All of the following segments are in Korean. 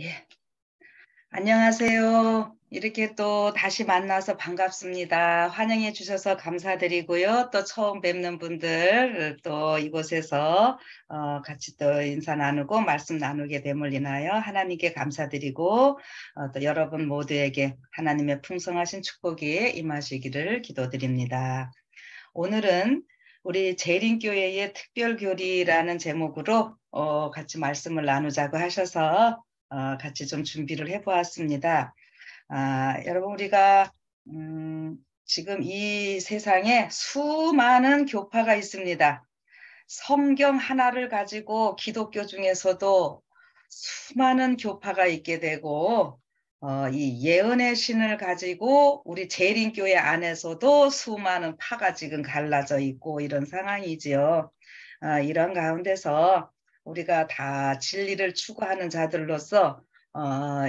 예, 안녕하세요. 이렇게 또 다시 만나서 반갑습니다. 환영해 주셔서 감사드리고요. 또 처음 뵙는 분들 또 이곳에서 같이 또 인사 나누고 말씀 나누게 됨을 인하여 하나님께 감사드리고 또 여러분 모두에게 하나님의 풍성하신 축복이 임하시기를 기도드립니다. 오늘은 우리 재림교회의 특별교리라는 제목으로 같이 말씀을 나누자고 하셔서 같이 좀 준비를 해보았습니다. 여러분 우리가 지금 이 세상에 수많은 교파가 있습니다. 성경 하나를 가지고 기독교 중에서도 수많은 교파가 있게 되고 이 예언의 신을 가지고 우리 재림교회 안에서도 수많은 파가 지금 갈라져 있고 이런 상황이지요. 이런 가운데서 우리가 다 진리를 추구하는 자들로서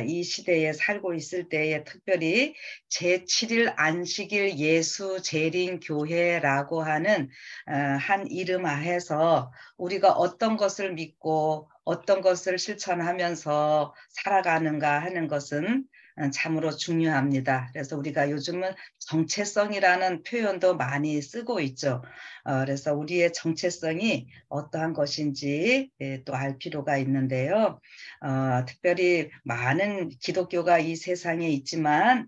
이 시대에 살고 있을 때에 특별히 제7일 안식일 예수 재림교회라고 하는 한 이름 하에서 우리가 어떤 것을 믿고 어떤 것을 실천하면서 살아가는가 하는 것은 참으로 중요합니다. 그래서 우리가 요즘은 정체성이라는 표현도 많이 쓰고 있죠. 그래서 우리의 정체성이 어떠한 것인지 또 알 필요가 있는데요. 특별히 많은 기독교가 이 세상에 있지만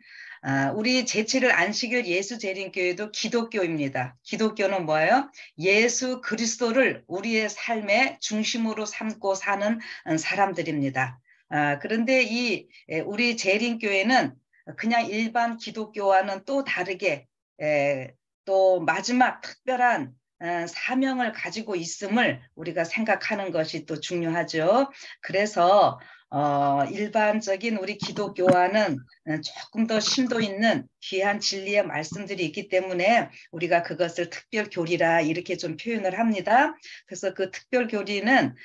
우리 제7일 안식일 예수 재림교회도 기독교입니다. 기독교는 뭐예요? 예수 그리스도를 우리의 삶의 중심으로 삼고 사는 사람들입니다. 그런데 우리 재림교회는 그냥 일반 기독교와는 또 다르게 또 마지막 특별한 사명을 가지고 있음을 우리가 생각하는 것이 또 중요하죠. 그래서 일반적인 우리 기독교와는 조금 더 심도 있는 귀한 진리의 말씀들이 있기 때문에 우리가 그것을 특별교리라 이렇게 좀 표현을 합니다. 그래서 그 특별교리는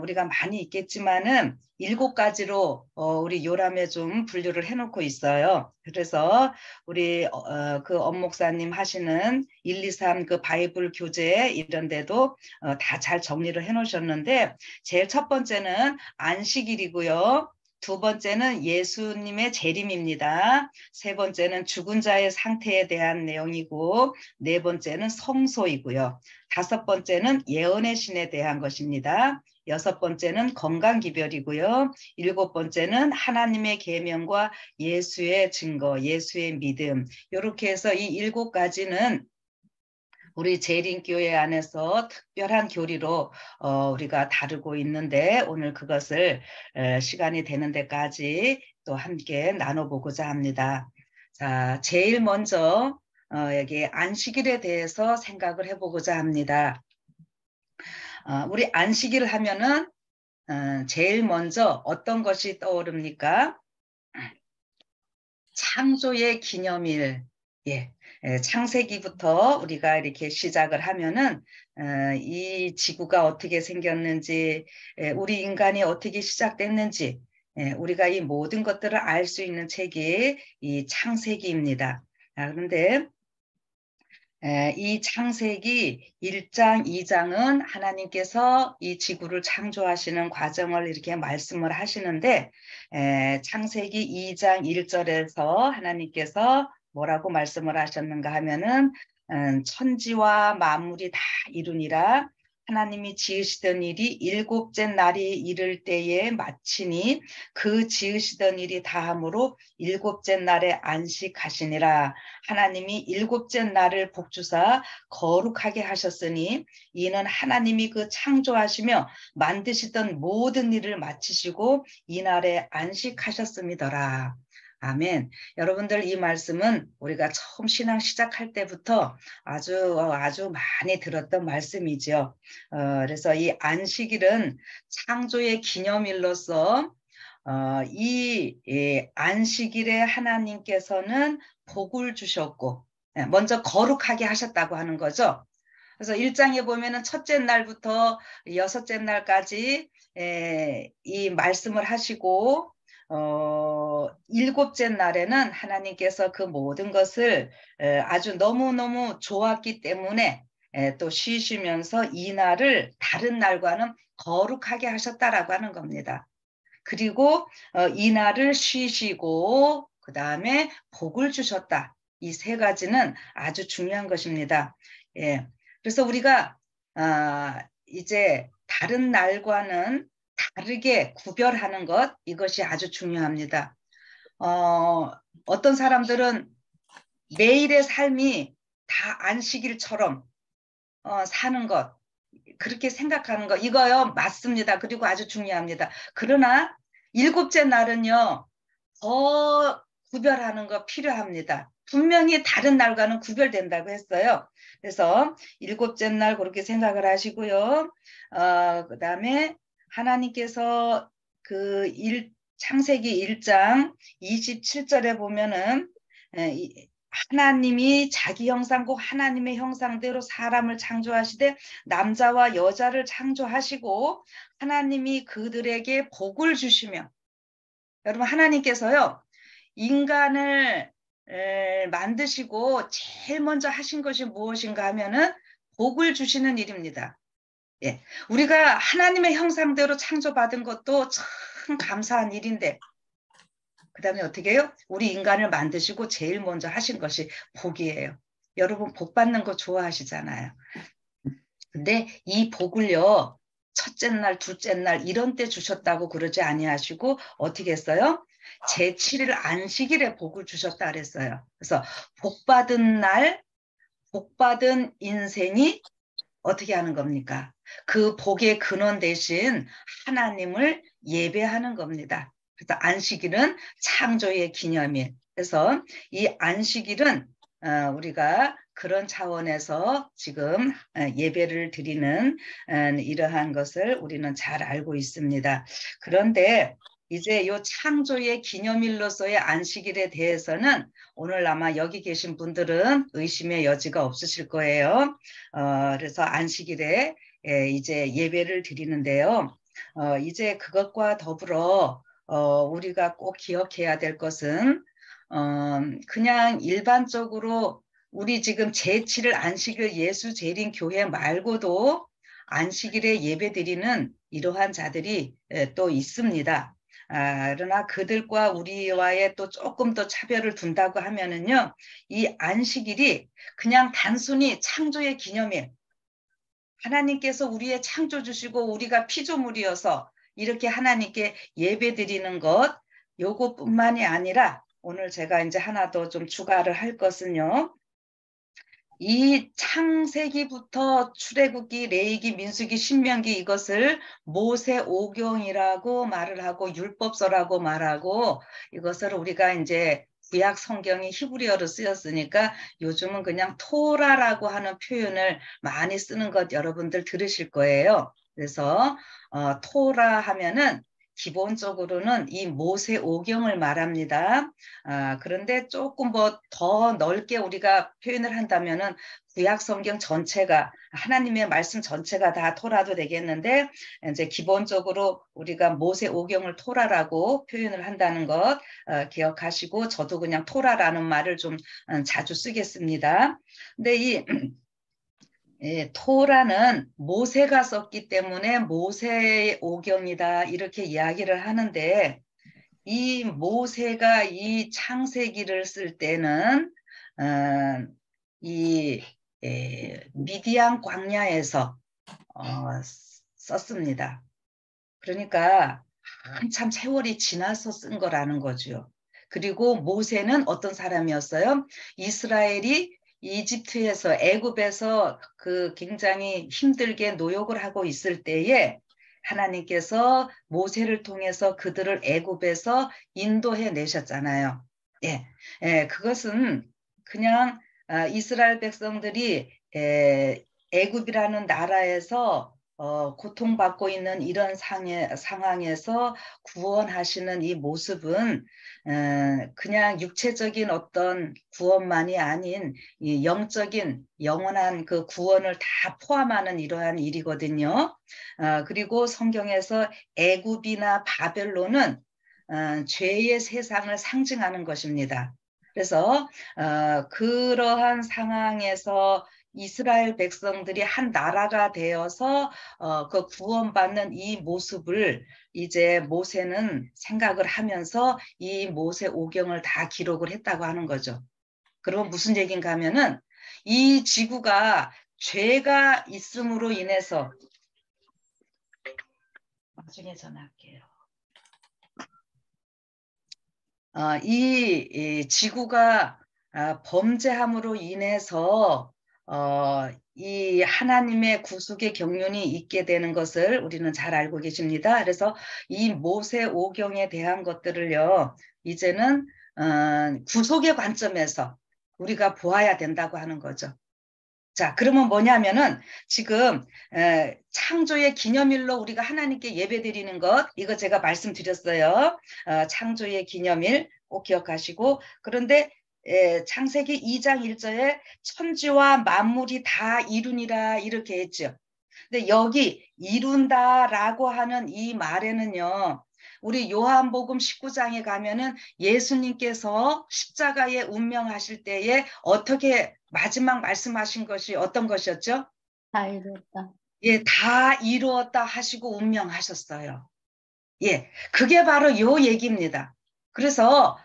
우리가 많이 있겠지만은 7가지로 우리 요람에 좀 분류를 해놓고 있어요. 그래서 우리 그 엄목사님 하시는 1, 2, 3 그 바이블 교재 이런 데도 다 잘 정리를 해놓으셨는데 제일 첫 번째는 안식일이고요. 두 번째는 예수님의 재림입니다. 세 번째는 죽은 자의 상태에 대한 내용이고 네 번째는 성소이고요. 다섯 번째는 예언의 신에 대한 것입니다. 여섯 번째는 건강기별이고요. 일곱 번째는 하나님의 계명과 예수의 증거, 예수의 믿음. 이렇게 해서 이 7가지는 우리 재림교회 안에서 특별한 교리로 우리가 다루고 있는데 오늘 그것을 시간이 되는 데까지 또 함께 나눠보고자 합니다. 자, 제일 먼저 여기 안식일에 대해서 생각을 해보고자 합니다. 우리 안식일 하면은 제일 먼저 어떤 것이 떠오릅니까? 창조의 기념일. 예, 창세기부터 우리가 이렇게 시작을 하면은 이 지구가 어떻게 생겼는지, 우리 인간이 어떻게 시작됐는지, 우리가 이 모든 것들을 알 수 있는 책이 이 창세기입니다. 그런데 이 창세기 1장, 2장은 하나님께서 이 지구를 창조하시는 과정을 이렇게 말씀을 하시는데 창세기 2장 1절에서 하나님께서 뭐라고 말씀을 하셨는가 하면은 천지와 만물이 다 이루니라 하나님이 지으시던 일이 일곱째 날이 이를 때에 마치니 그 지으시던 일이 다함으로 일곱째 날에 안식하시니라. 하나님이 일곱째 날을 복주사 거룩하게 하셨으니 이는 하나님이 그 창조하시며 만드시던 모든 일을 마치시고 이날에 안식하셨음이더라. 아멘. 여러분들 이 말씀은 우리가 처음 신앙 시작할 때부터 아주 많이 들었던 말씀이죠. 그래서 이 안식일은 창조의 기념일로서 이 안식일에 하나님께서는 복을 주셨고 먼저 거룩하게 하셨다고 하는 거죠. 그래서 1장에 보면은 첫째 날부터 여섯째 날까지 이 말씀을 하시고 일곱째 날에는 하나님께서 그 모든 것을 아주 너무너무 좋았기 때문에 또 쉬시면서 이 날을 다른 날과는 거룩하게 하셨다라고 하는 겁니다. 그리고 이날을 쉬시고 그 다음에 복을 주셨다. 이 세 가지는 아주 중요한 것입니다. 예. 그래서 우리가 이제 다른 날과는 다르게 구별하는 것, 이것이 아주 중요합니다. 어떤 사람들은 매일의 삶이 다 안식일처럼 사는 것, 그렇게 생각하는 거, 이거요, 맞습니다. 그리고 아주 중요합니다. 그러나 일곱째 날은요, 더 구별하는 거 필요합니다. 분명히 다른 날과는 구별된다고 했어요. 그래서 일곱째 날 그렇게 생각을 하시고요. 그 다음에 하나님께서 창세기 1장 27절에 보면은 하나님이 자기 형상고 하나님의 형상대로 사람을 창조하시되 남자와 여자를 창조하시고 하나님이 그들에게 복을 주시며, 여러분 하나님께서요 인간을 만드시고 제일 먼저 하신 것이 무엇인가 하면은 복을 주시는 일입니다. 예, 우리가 하나님의 형상대로 창조받은 것도 참 감사한 일인데 그 다음에 어떻게 해요? 우리 인간을 만드시고 제일 먼저 하신 것이 복이에요. 여러분 복 받는 거 좋아하시잖아요. 근데 이 복을요 첫째 날, 둘째 날 이런 때 주셨다고 그러지 아니하시고 어떻게 했어요? 제7일 안식일에 복을 주셨다 그랬어요. 그래서 복 받은 날, 복 받은 인생이 어떻게 하는 겁니까? 그 복의 근원 대신 하나님을 예배하는 겁니다. 그래서 안식일은 창조의 기념일. 그래서 이 안식일은 우리가 그런 차원에서 지금 예배를 드리는 이러한 것을 우리는 잘 알고 있습니다. 그런데 이제 이 창조의 기념일로서의 안식일에 대해서는 오늘 아마 여기 계신 분들은 의심의 여지가 없으실 거예요. 그래서 안식일에 이제 예배를 드리는데요. 이제 그것과 더불어 우리가 꼭 기억해야 될 것은 그냥 일반적으로 우리 지금 제7일 안식일 예수 재림 교회 말고도 안식일에 예배 드리는 이러한 자들이 또 있습니다. 그러나 그들과 우리와의 또 조금 더 차별을 둔다고 하면은요, 이 안식일이 그냥 단순히 창조의 기념일, 하나님께서 우리의 창조 주시고 우리가 피조물이어서 이렇게 하나님께 예배 드리는 것, 요것뿐만이 아니라 오늘 제가 이제 하나 더 좀 추가를 할 것은요. 이 창세기부터 출애굽기, 레위기, 민수기, 신명기 이것을 모세오경이라고 말을 하고 율법서라고 말하고 이것을 우리가 이제 구약 성경이 히브리어로 쓰였으니까 요즘은 그냥 토라라고 하는 표현을 많이 쓰는 것 여러분들 들으실 거예요. 그래서 토라 하면은 기본적으로는 이 모세오경을 말합니다. 그런데 조금 뭐 더 넓게 우리가 표현을 한다면은 구약 성경 전체가 하나님의 말씀 전체가 다 토라도 되겠는데 이제 기본적으로 우리가 모세오경을 토라라고 표현을 한다는 것 기억하시고 저도 그냥 토라라는 말을 좀 자주 쓰겠습니다. 근데 이 토라는 모세가 썼기 때문에 모세오경이다 이렇게 이야기를 하는데 이 모세가 이 창세기를 쓸 때는 이 미디안 광야에서 썼습니다. 그러니까 한참 세월이 지나서 쓴 거라는 거죠. 그리고 모세는 어떤 사람이었어요? 이스라엘이 이집트에서 애굽에서 그 굉장히 힘들게 노역을 하고 있을 때에 하나님께서 모세를 통해서 그들을 애굽에서 인도해 내셨잖아요. 예, 그것은 그냥 이스라엘 백성들이 애굽이라는 나라에서 고통받고 있는 이런 상황에서 구원하시는 이 모습은 그냥 육체적인 어떤 구원만이 아닌 이 영적인 영원한 그 구원을 다 포함하는 이러한 일이거든요. 그리고 성경에서 애굽이나 바벨론은 죄의 세상을 상징하는 것입니다. 그래서 그러한 상황에서 이스라엘 백성들이 한 나라가 되어서 그 구원받는 이 모습을 이제 모세는 생각을 하면서 이 모세 오경을 다 기록을 했다고 하는 거죠. 그러면 무슨 얘기인가 하면은 이 지구가 죄가 있음으로 인해서 나중에 전화할게요. 이 지구가 범죄함으로 인해서 이 하나님의 구속의 경륜이 있게 되는 것을 우리는 잘 알고 계십니다. 그래서 이 모세 오경에 대한 것들을요, 이제는 구속의 관점에서 우리가 보아야 된다고 하는 거죠. 자, 그러면 뭐냐면은 지금 창조의 기념일로 우리가 하나님께 예배드리는 것, 이거 제가 말씀드렸어요. 창조의 기념일 꼭 기억하시고, 그런데 창세기 2장 1절에 천지와 만물이 다 이루니라 이렇게 했죠. 근데 여기 이룬다라고 하는 이 말에는요, 우리 요한복음 19장에 가면은 예수님께서 십자가에 운명하실 때에 어떻게 마지막 말씀하신 것이 어떤 것이었죠? 다 이루었다. 예, 다 이루었다 하시고 운명하셨어요. 예, 그게 바로 요 얘기입니다. 그래서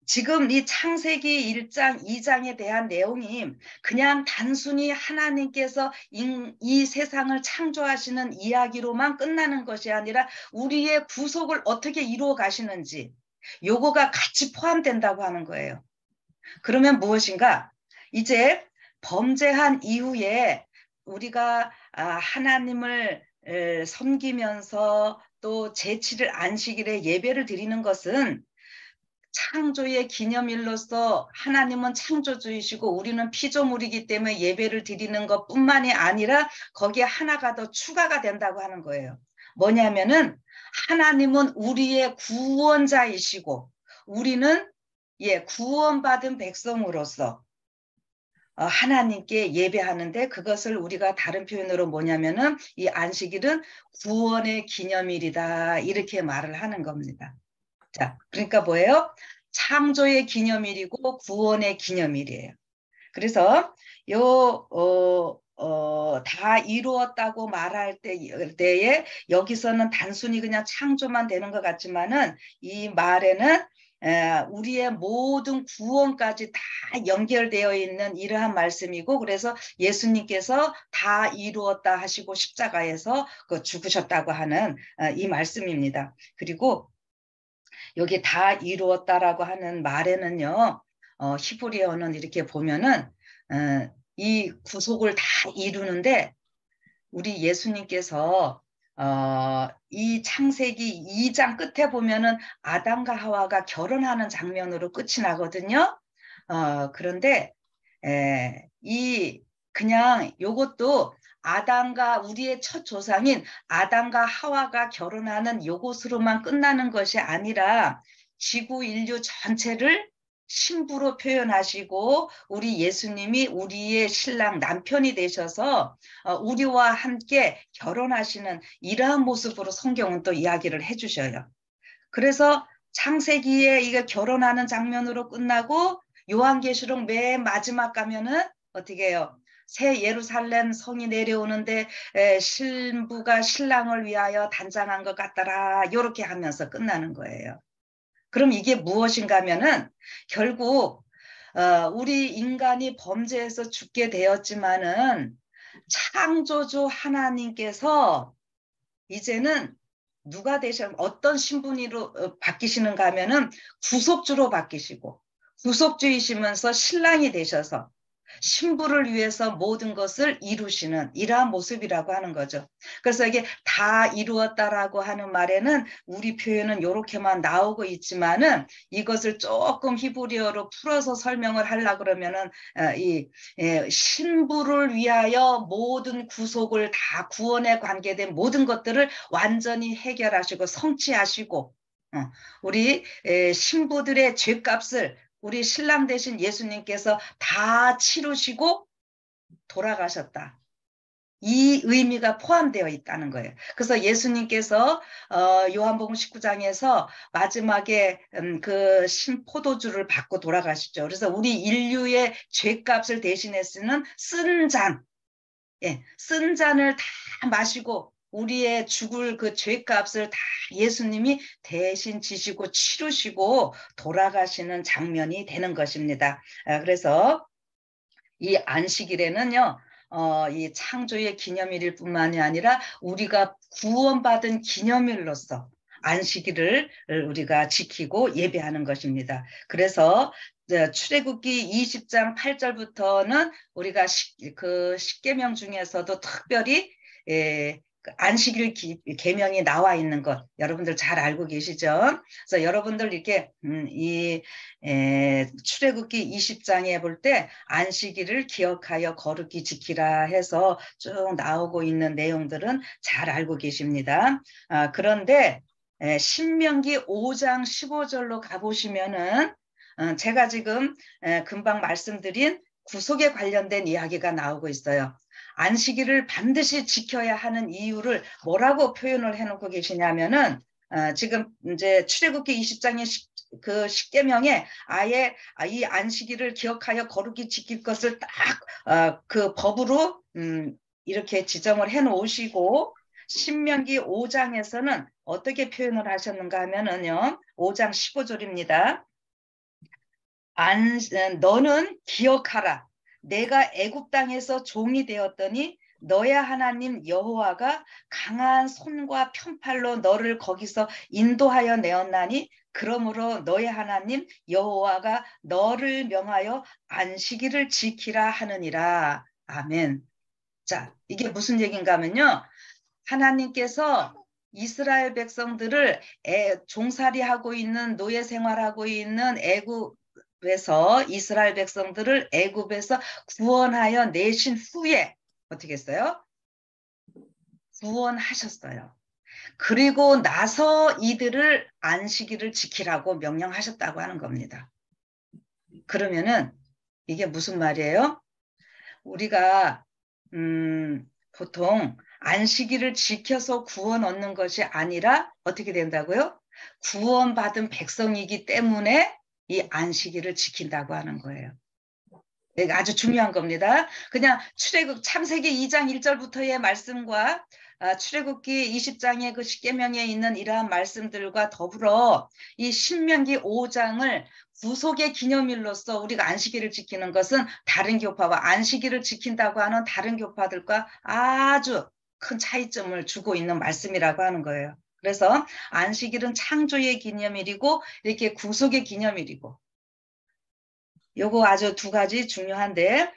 지금 이 창세기 1장, 2장에 대한 내용이 그냥 단순히 하나님께서 이 세상을 창조하시는 이야기로만 끝나는 것이 아니라 우리의 구속을 어떻게 이루어 가시는지 요거가 같이 포함된다고 하는 거예요. 그러면 무엇인가? 이제 범죄한 이후에 우리가 하나님을 섬기면서 또 제7일 안식일에 예배를 드리는 것은 창조의 기념일로서 하나님은 창조주이시고 우리는 피조물이기 때문에 예배를 드리는 것뿐만이 아니라 거기에 하나가 더 추가가 된다고 하는 거예요. 뭐냐면은 하나님은 우리의 구원자이시고 우리는 구원받은 백성으로서 하나님께 예배하는데 그것을 우리가 다른 표현으로 뭐냐면은 이 안식일은 구원의 기념일이다 이렇게 말을 하는 겁니다. 자, 그러니까 뭐예요? 창조의 기념일이고 구원의 기념일이에요. 그래서 다 이루었다고 말할 때에 여기서는 단순히 그냥 창조만 되는 것 같지만은 이 말에는 우리의 모든 구원까지 다 연결되어 있는 이러한 말씀이고 그래서 예수님께서 다 이루었다 하시고 십자가에서 죽으셨다고 하는 이 말씀입니다. 그리고 여기 다 이루었다라고 하는 말에는요, 히브리어는 이렇게 보면은, 이 구속을 다 이루는데, 우리 예수님께서, 이 창세기 2장 끝에 보면은 아담과 하와가 결혼하는 장면으로 끝이 나거든요. 그런데, 그냥 요것도 아담과 우리의 첫 조상인 아담과 하와가 결혼하는 요것으로만 끝나는 것이 아니라 지구 인류 전체를 신부로 표현하시고 우리 예수님이 우리의 신랑 남편이 되셔서 우리와 함께 결혼하시는 이러한 모습으로 성경은 또 이야기를 해주셔요. 그래서 창세기에 이게 결혼하는 장면으로 끝나고 요한계시록 맨 마지막 가면은 어떻게 해요? 새 예루살렘 성이 내려오는데 신부가 신랑을 위하여 단장한 것 같더라. 이렇게 하면서 끝나는 거예요. 그럼 이게 무엇인가 하면은 결국 우리 인간이 범죄해서 죽게 되었지만은 창조주 하나님께서 이제는 누가 어떤 신분으로 바뀌시는가 하면은 구속주로 바뀌시고 구속주이시면서 신랑이 되셔서 신부를 위해서 모든 것을 이루시는 이러한 모습이라고 하는 거죠. 그래서 이게 다 이루었다라고 하는 말에는 우리 표현은 이렇게만 나오고 있지만은 이것을 조금 히브리어로 풀어서 설명을 하려고 그러면은 이 신부를 위하여 모든 구속을 다 구원에 관계된 모든 것들을 완전히 해결하시고 성취하시고 우리 신부들의 죄값을 우리 신랑 대신 예수님께서 다 치르시고 돌아가셨다. 이 의미가 포함되어 있다는 거예요. 그래서 예수님께서 요한복음 19장에서 마지막에 그 포도주를 받고 돌아가시죠. 그래서 우리 인류의 죄값을 대신해 쓰는 쓴 잔, 쓴 잔을 다 마시고 우리의 죽을 그 죄값을 다 예수님이 대신 지시고 치르시고 돌아가시는 장면이 되는 것입니다. 그래서 이 안식일에는요, 이 창조의 기념일일 뿐만이 아니라 우리가 구원받은 기념일로서 안식일을 우리가 지키고 예배하는 것입니다. 그래서 출애굽기 20장 8절부터는 우리가 그 십계명 중에서도 특별히 그 안식일 계명이 나와 있는 것 여러분들 잘 알고 계시죠? 그래서 여러분들 이렇게 출애굽기 20장에 볼 때 안식일을 기억하여 거룩히 지키라 해서 쭉 나오고 있는 내용들은 잘 알고 계십니다. 그런데 신명기 5장 15절로 가보시면은 제가 지금 금방 말씀드린 구속에 관련된 이야기가 나오고 있어요. 안식일을 반드시 지켜야 하는 이유를 뭐라고 표현을 해놓고 계시냐면은 지금 이제 출애굽기 20장의 그 십계명에 아예 이 안식일을 기억하여 거룩히 지킬 것을 딱 그 법으로 이렇게 지정을 해 놓으시고 신명기 5장에서는 어떻게 표현을 하셨는가 하면은요. 5장 15절입니다. 너는 기억하라. 내가 애굽 땅에서 종이 되었더니 너의 하나님 여호와가 강한 손과 편팔로 너를 거기서 인도하여 내었나니 그러므로 너의 하나님 여호와가 너를 명하여 안식일을 지키라 하느니라. 아멘. 자, 이게 무슨 얘기인가 하면요. 하나님께서 이스라엘 백성들을 종살이하고 있는 노예 생활하고 있는 애굽에서 이스라엘 백성들을 애굽에서 구원하여 내신 후에 어떻게 했어요? 구원하셨어요. 그리고 나서 이들을 안식일을 지키라고 명령하셨다고 하는 겁니다. 그러면은 이게 무슨 말이에요? 우리가 보통 안식일을 지켜서 구원 얻는 것이 아니라 어떻게 된다고요? 구원받은 백성이기 때문에 이 안식일을 지킨다고 하는 거예요. 이게 아주 중요한 겁니다. 그냥 창세기 2장 1절부터의 말씀과 출애굽기 20장의 그 십계명에 있는 이러한 말씀들과 더불어 이 신명기 5장을 구속의 기념일로서 우리가 안식일을 지키는 것은 다른 교파와 안식일을 지킨다고 하는 다른 교파들과 아주 큰 차이점을 주고 있는 말씀이라고 하는 거예요. 그래서 안식일은 창조의 기념일이고 이렇게 구속의 기념일이고 요거 아주 두 가지 중요한데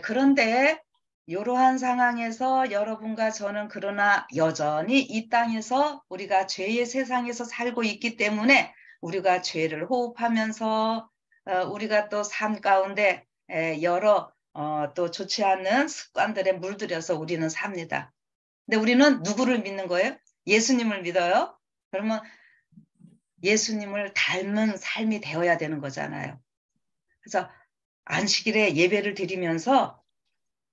그런데 이러한 상황에서 여러분과 저는 그러나 여전히 이 땅에서 우리가 죄의 세상에서 살고 있기 때문에 우리가 죄를 호흡하면서 우리가 또 삶 가운데 여러 또 좋지 않은 습관들에 물들여서 우리는 삽니다. 근데 우리는 누구를 믿는 거예요? 예수님을 믿어요. 그러면 예수님을 닮은 삶이 되어야 되는 거잖아요. 그래서 안식일에 예배를 드리면서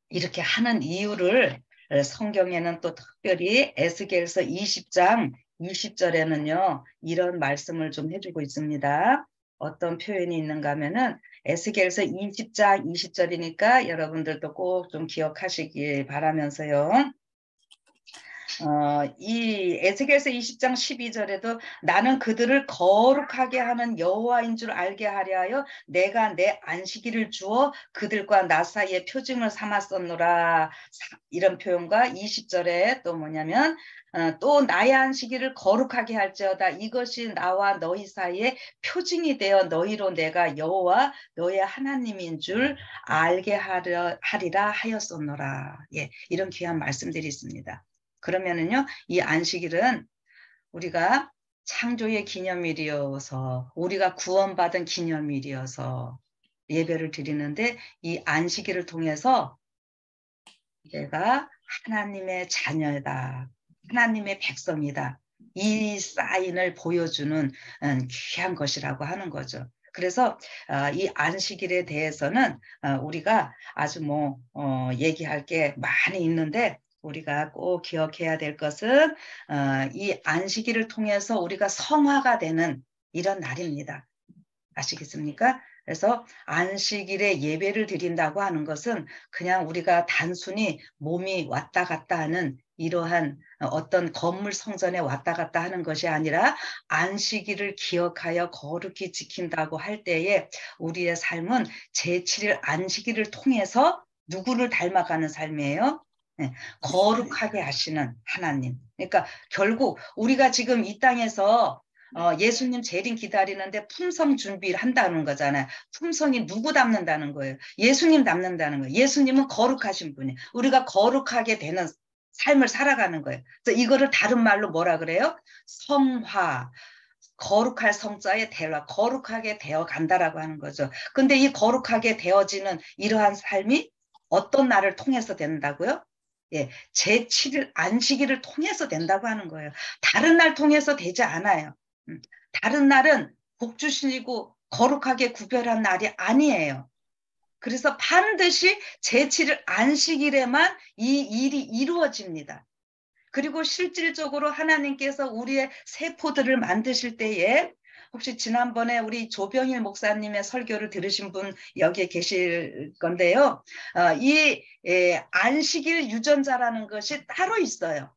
이렇게 하는 이유를 성경에는 또 특별히 에스겔서 20장 20절에는요 이런 말씀을 좀 해주고 있습니다. 어떤 표현이 있는가 하면은 에스겔서 20장 20절이니까 여러분들도 꼭 좀 기억하시길 바라면서요. 이 에스겔서 20장 12절에도 나는 그들을 거룩하게 하는 여호와인 줄 알게 하려 하여 내가 내 안식일을 주어 그들과 나 사이에 표징을 삼았었노라. 이런 표현과 20절에 또 뭐냐면 또 나의 안식일을 거룩하게 할지어다. 이것이 나와 너희 사이에 표징이 되어 너희로 내가 여호와 너의 하나님인 줄 알게 하리라 하였었노라. 예, 이런 귀한 말씀들이 있습니다. 그러면은요, 이 안식일은 우리가 창조의 기념일이어서 우리가 구원받은 기념일이어서 예배를 드리는데 이 안식일을 통해서 내가 하나님의 자녀다. 하나님의 백성이다. 이 사인을 보여주는 귀한 것이라고 하는 거죠. 그래서 이 안식일에 대해서는 우리가 아주 얘기할 게 많이 있는데 우리가 꼭 기억해야 될 것은 이 안식일을 통해서 우리가 성화가 되는 이런 날입니다. 아시겠습니까? 그래서 안식일에 예배를 드린다고 하는 것은 그냥 우리가 단순히 몸이 왔다 갔다 하는 이러한 어떤 건물 성전에 왔다 갔다 하는 것이 아니라 안식일을 기억하여 거룩히 지킨다고 할 때에 우리의 삶은 제7일 안식일을 통해서 누구를 닮아가는 삶이에요? 네, 거룩하게 하시는 하나님. 그러니까 결국 우리가 지금 이 땅에서 예수님 재림 기다리는데 품성 준비를 한다는 거잖아요. 품성이 누구 닮는다는 거예요? 예수님 닮는다는 거예요. 예수님은 거룩하신 분이에요. 우리가 거룩하게 되는 삶을 살아가는 거예요. 그래서 이거를 다른 말로 뭐라 그래요? 성화. 거룩할 성자의 대화, 거룩하게 되어 간다라고 하는 거죠. 근데 이 거룩하게 되어지는 이러한 삶이 어떤 날을 통해서 된다고요? 예, 제7일 안식일을 통해서 된다고 하는 거예요. 다른 날 통해서 되지 않아요. 다른 날은 복 주시고 거룩하게 구별한 날이 아니에요. 그래서 반드시 제7일 안식일에만 이 일이 이루어집니다. 그리고 실질적으로 하나님께서 우리의 세포들을 만드실 때에 혹시 지난번에 우리 조병일 목사님의 설교를 들으신 분 여기에 계실 건데요. 이 안식일 유전자라는 것이 따로 있어요.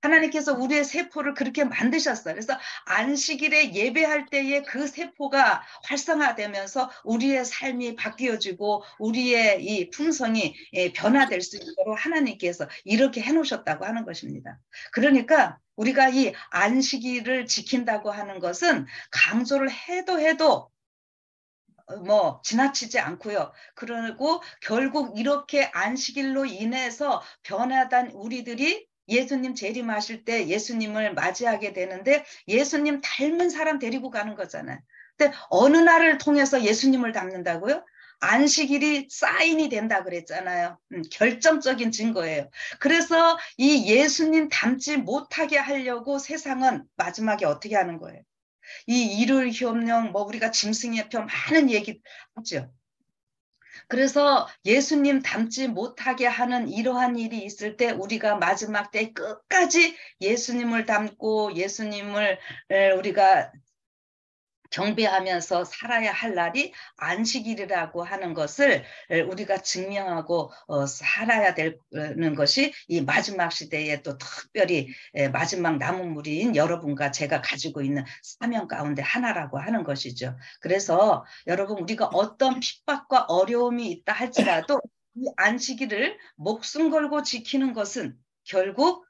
하나님께서 우리의 세포를 그렇게 만드셨어요. 그래서 안식일에 예배할 때에 그 세포가 활성화되면서 우리의 삶이 바뀌어지고 우리의 이 품성이 변화될 수 있도록 하나님께서 이렇게 해놓으셨다고 하는 것입니다. 그러니까 우리가 이 안식일을 지킨다고 하는 것은 강조를 해도 뭐 지나치지 않고요. 그리고 결국 이렇게 안식일로 인해서 변화된 우리들이 예수님 재림하실 때 예수님을 맞이하게 되는데 예수님 닮은 사람 데리고 가는 거잖아요. 근데 어느 날을 통해서 예수님을 닮는다고요? 안식일이 사인이 된다 그랬잖아요. 결정적인 증거예요. 그래서 이 예수님 닮지 못하게 하려고 세상은 마지막에 어떻게 하는 거예요? 이 일요일 협령, 뭐 우리가 짐승의표 많은 얘기 하죠. 그래서 예수님 닮지 못하게 하는 이러한 일이 있을 때 우리가 마지막 때 끝까지 예수님을 닮고 예수님을 우리가 경배하면서 살아야 할 날이 안식일이라고 하는 것을 우리가 증명하고 살아야 되는 것이 이 마지막 시대에 또 특별히 마지막 남은 무리인 여러분과 제가 가지고 있는 사명 가운데 하나라고 하는 것이죠. 그래서 여러분 우리가 어떤 핍박과 어려움이 있다 할지라도 이 안식일을 목숨 걸고 지키는 것은 결국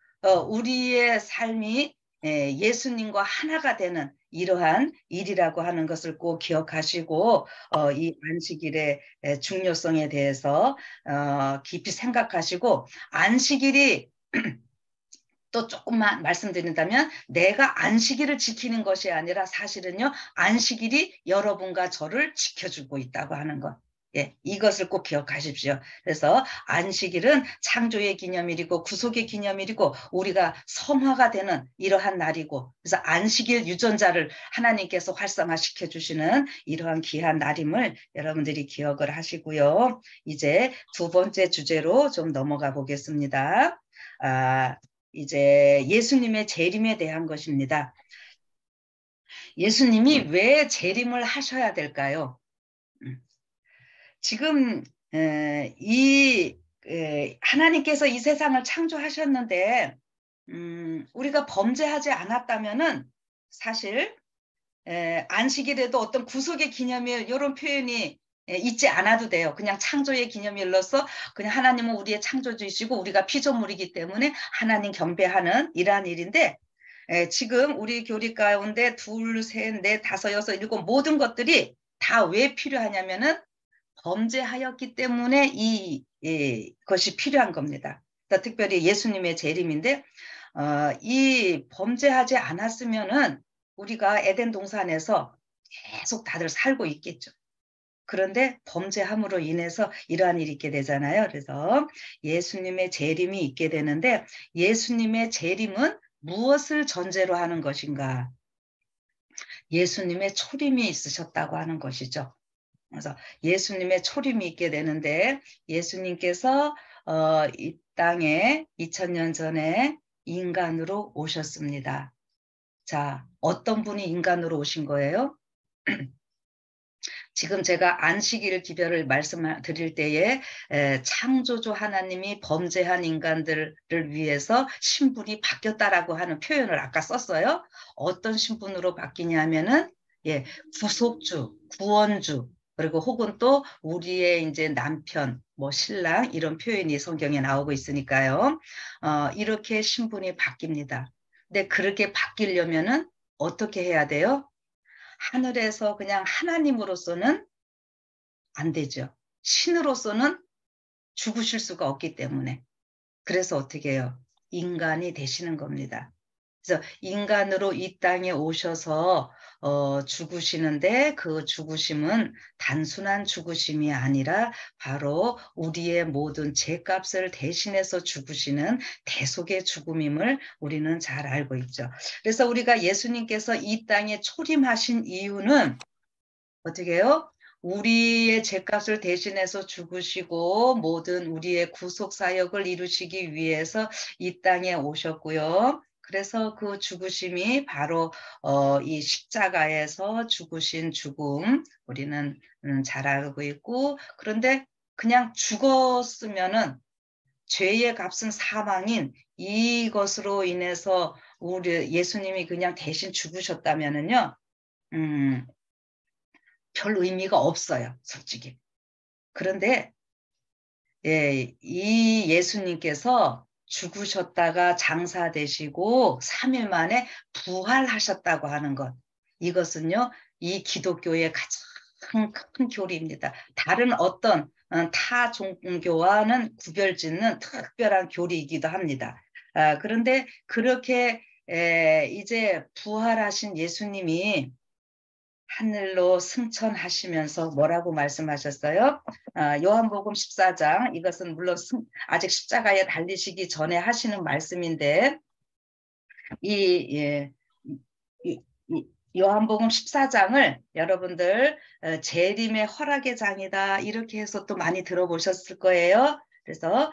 우리의 삶이 예수님과 하나가 되는 이러한 일이라고 하는 것을 꼭 기억하시고 이 안식일의 중요성에 대해서 깊이 생각하시고 안식일이 또 조금만 말씀드린다면 내가 안식일을 지키는 것이 아니라 사실은요 안식일이 여러분과 저를 지켜주고 있다고 하는 것. 예, 이것을 꼭 기억하십시오. 그래서 안식일은 창조의 기념일이고 구속의 기념일이고 우리가 성화가 되는 이러한 날이고 그래서 안식일 유전자를 하나님께서 활성화시켜 주시는 이러한 귀한 날임을 여러분들이 기억을 하시고요. 이제 두 번째 주제로 좀 넘어가 보겠습니다. 이제 예수님의 재림에 대한 것입니다. 예수님이 왜 재림을 하셔야 될까요? 지금 이 하나님께서 이 세상을 창조하셨는데 우리가 범죄하지 않았다면은 사실 안식일에도 어떤 구속의 기념일 이런 표현이 있지 않아도 돼요. 그냥 창조의 기념일로서 그냥 하나님은 우리의 창조주이시고 우리가 피조물이기 때문에 하나님 경배하는 이러한 일인데 지금 우리 교리 가운데 둘, 셋, 넷, 다섯, 여섯, 일곱 모든 것들이 다 왜 필요하냐면은 범죄하였기 때문에 것이 필요한 겁니다. 그러니까 특별히 예수님의 재림인데 이 범죄하지 않았으면은 우리가 에덴 동산에서 계속 다들 살고 있겠죠. 그런데 범죄함으로 인해서 이러한 일이 있게 되잖아요. 그래서 예수님의 재림이 있게 되는데 예수님의 재림은 무엇을 전제로 하는 것인가? 예수님의 초림이 있으셨다고 하는 것이죠. 그래서 예수님의 초림이 있게 되는데 예수님께서 땅에 2000년 전에 인간으로 오셨습니다. 자, 어떤 분이 인간으로 오신 거예요? 지금 제가 안식일 기별을 말씀드릴 때에 창조주 하나님이 범죄한 인간들을 위해서 신분이 바뀌었다라고 하는 표현을 아까 썼어요. 어떤 신분으로 바뀌냐면은 예, 구속주, 구원주, 그리고 혹은 또 우리의 이제 남편, 뭐 신랑 이런 표현이 성경에 나오고 있으니까요. 이렇게 신분이 바뀝니다. 근데 그렇게 바뀌려면은 어떻게 해야 돼요? 하늘에서 그냥 하나님으로서는 안 되죠. 신으로서는 죽으실 수가 없기 때문에. 그래서 어떻게 해요? 인간이 되시는 겁니다. 그래서 인간으로 이 땅에 오셔서 죽으시는데 그 죽으심은 단순한 죽으심이 아니라 바로 우리의 모든 죄값을 대신해서 죽으시는 대속의 죽음임을 우리는 잘 알고 있죠. 그래서 우리가 예수님께서 이 땅에 초림하신 이유는 어떻게 해요? 우리의 죄값을 대신해서 죽으시고 모든 우리의 구속 사역을 이루시기 위해서 이 땅에 오셨고요. 그래서 그 죽으심이 바로 이 십자가에서 죽으신 죽음 우리는 잘 알고 있고 그런데 그냥 죽었으면은 죄의 값은 사망인 이것으로 인해서 우리 예수님이 그냥 대신 죽으셨다면은요. 음, 별 의미가 없어요, 솔직히. 그런데 예, 이 예수님께서 죽으셨다가 장사되시고 3일 만에 부활하셨다고 하는 것. 이것은요, 이 기독교의 가장 큰 교리입니다. 다른 어떤 타 종교와는 구별짓는 특별한 교리이기도 합니다. 그런데 그렇게 이제 부활하신 예수님이 하늘로 승천하시면서 뭐라고 말씀하셨어요? 요한복음 14장 이것은 물론 아직 십자가에 달리시기 전에 하시는 말씀인데 이, 예, 이 요한복음 14장을 여러분들 재림의 허락의 장이다 이렇게 해서 또 많이 들어보셨을 거예요. 그래서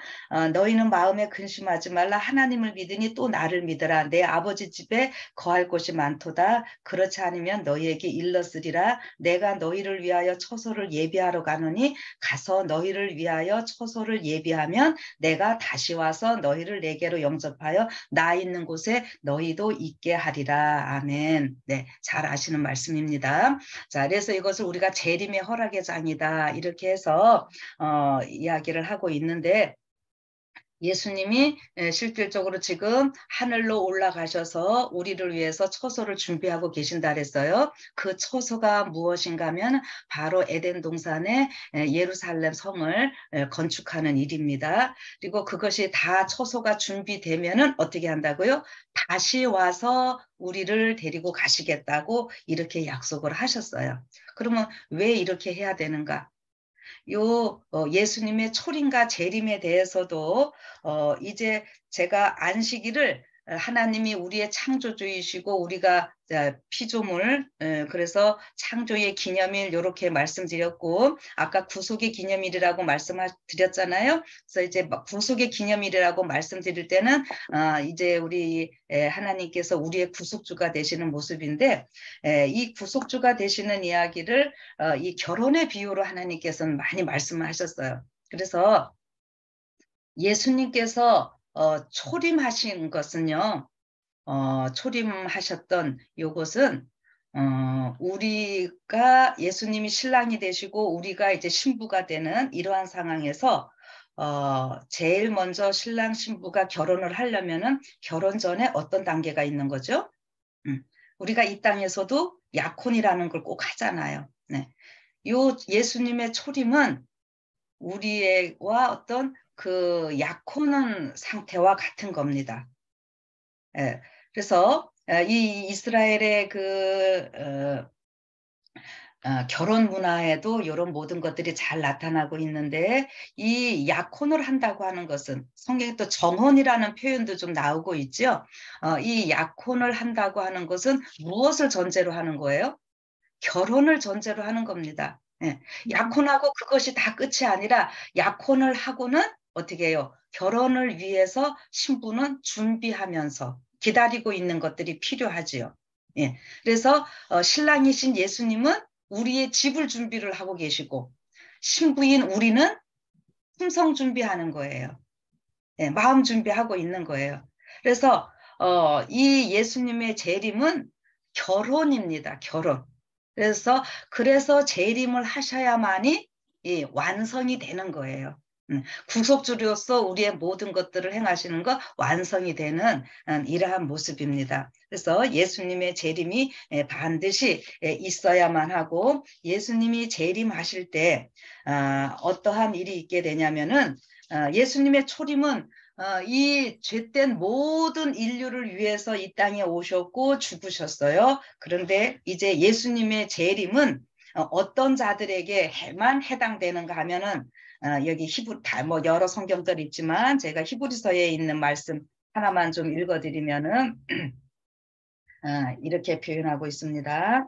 너희는 마음에 근심하지 말라 하나님을 믿으니 또 나를 믿으라 내 아버지 집에 거할 곳이 많도다 그렇지 않으면 너희에게 일렀으리라 내가 너희를 위하여 처소를 예비하러 가노니 가서 너희를 위하여 처소를 예비하면 내가 다시 와서 너희를 내게로 영접하여 나 있는 곳에 너희도 있게 하리라. 아멘. 네, 잘 아시는 말씀입니다. 자, 그래서 이것을 우리가 재림의 허락의 장이다 이렇게 해서 이야기를 하고 있는데 예수님이 실질적으로 지금 하늘로 올라가셔서 우리를 위해서 처소를 준비하고 계신다 그랬어요. 그 처소가 무엇인가 하면 바로 에덴 동산의 예루살렘 성을 건축하는 일입니다. 그리고 그것이 다 처소가 준비되면은 어떻게 한다고요? 다시 와서 우리를 데리고 가시겠다고 이렇게 약속을 하셨어요. 그러면 왜 이렇게 해야 되는가? 예수님의 초림과 재림에 대해서도 이제 제가 안식일을 하나님이 우리의 창조주이시고 우리가 피조물 그래서 창조의 기념일 이렇게 말씀드렸고 아까 구속의 기념일이라고 말씀드렸잖아요. 그래서 이제 구속의 기념일이라고 말씀드릴 때는 이제 우리 하나님께서 우리의 구속주가 되시는 모습인데 이 구속주가 되시는 이야기를 이 결혼의 비유로 하나님께서는 많이 말씀하셨어요. 그래서 예수님께서 초림하신 것은요. 초림하셨던 요것은 우리가 예수님이 신랑이 되시고 우리가 이제 신부가 되는 이러한 상황에서 제일 먼저 신랑 신부가 결혼을 하려면은 결혼 전에 어떤 단계가 있는 거죠? 우리가 이 땅에서도 약혼이라는 걸 꼭 하잖아요. 네. 요 예수님의 초림은 우리와 어떤 그 약혼한 상태와 같은 겁니다. 예. 그래서 이 이스라엘의 그 결혼 문화에도 이런 모든 것들이 잘 나타나고 있는데 이 약혼을 한다고 하는 것은 성경에 또 정혼이라는 표현도 좀 나오고 있죠. 이 약혼을 한다고 하는 것은 무엇을 전제로 하는 거예요? 결혼을 전제로 하는 겁니다. 예. 약혼하고 그것이 다 끝이 아니라 약혼을 하고는 어떻게 해요? 결혼을 위해서 신부는 준비하면서 기다리고 있는 것들이 필요하지요. 예. 그래서 신랑이신 예수님은 우리의 집을 준비를 하고 계시고 신부인 우리는 품성 준비하는 거예요. 예, 마음 준비하고 있는 거예요. 그래서 이 예수님의 재림은 결혼입니다. 결혼. 그래서 재림을 하셔야만이 이 완성이 되는 거예요. 구속주로서 우리의 모든 것들을 행하시는 것 완성이 되는 이러한 모습입니다. 그래서 예수님의 재림이 반드시 있어야만 하고 예수님이 재림하실 때 어떠한 일이 있게 되냐면은 예수님의 초림은 이 죄된 모든 인류를 위해서 이 땅에 오셨고 죽으셨어요. 그런데 이제 예수님의 재림은 어떤 자들에게만 해당되는가 하면은 여기 히브리 다뭐 여러 성경들 있지만 제가 히브리서에 있는 말씀 하나만 좀 읽어드리면은 이렇게 표현하고 있습니다.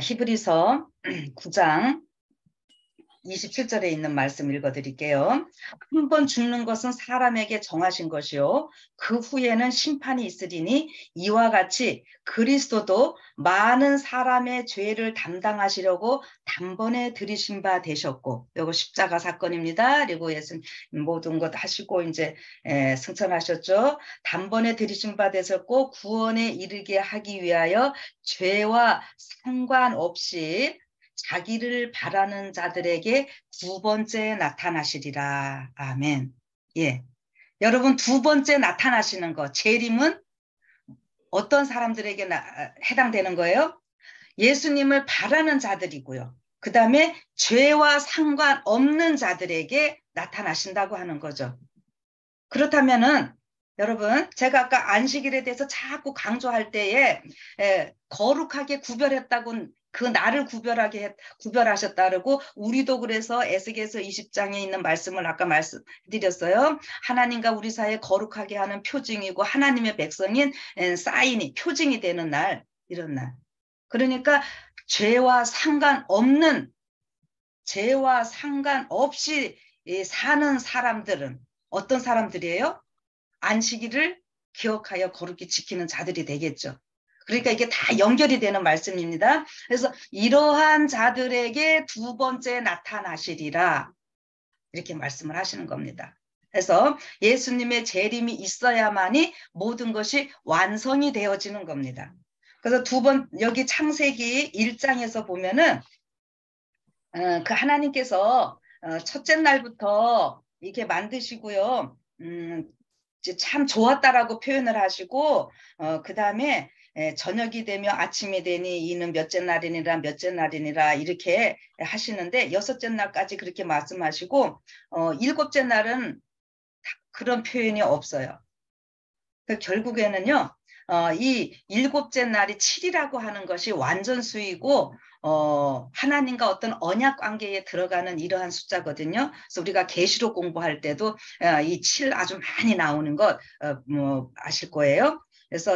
히브리서 9장 27절에 있는 말씀 읽어드릴게요. 한 번 죽는 것은 사람에게 정하신 것이요. 그 후에는 심판이 있으리니 이와 같이 그리스도도 많은 사람의 죄를 담당하시려고 단번에 들이신 바 되셨고, 이거 십자가 사건입니다. 그리고 예수님 모든 것 하시고 이제 승천하셨죠. 단번에 들이신 바 되셨고 구원에 이르게 하기 위하여 죄와 상관없이 자기를 바라는 자들에게 두 번째 나타나시리라. 아멘. 예. 여러분, 두 번째 나타나시는 거, 재림은 어떤 사람들에게 해당되는 거예요? 예수님을 바라는 자들이고요. 그 다음에 죄와 상관없는 자들에게 나타나신다고 하는 거죠. 그렇다면은 여러분, 제가 아까 안식일에 대해서 자꾸 강조할 때에 거룩하게 구별했다고 그 날을 구별하셨다 그러고 우리도 그래서 에스겔서 20장에 있는 말씀을 아까 말씀드렸어요. 하나님과 우리 사이에 거룩하게 하는 표징이고 하나님의 백성인 사인이 표징이 되는 날, 이런 날. 그러니까 죄와 상관없이 사는 사람들은 어떤 사람들이에요? 안식일을 기억하여 거룩히 지키는 자들이 되겠죠. 그러니까 이게 다 연결이 되는 말씀입니다. 그래서 이러한 자들에게 두 번째 나타나시리라 이렇게 말씀을 하시는 겁니다. 그래서 예수님의 재림이 있어야만이 모든 것이 완성이 되어지는 겁니다. 그래서 여기 창세기 1장에서 보면은 그 하나님께서 첫째 날부터 이렇게 만드시고요. 참 좋았다라고 표현을 하시고 그 다음에 저녁이 되며 아침이 되니 이는 몇째 날이니라 이렇게 하시는데 여섯째 날까지 그렇게 말씀하시고 일곱째 날은 그런 표현이 없어요. 결국에는요. 이 일곱째 날이 7이라고 하는 것이 완전수이고 하나님과 어떤 언약 관계에 들어가는 이러한 숫자거든요. 그래서 우리가 계시록 공부할 때도 이 7 아주 많이 나오는 것 뭐 아실 거예요. 그래서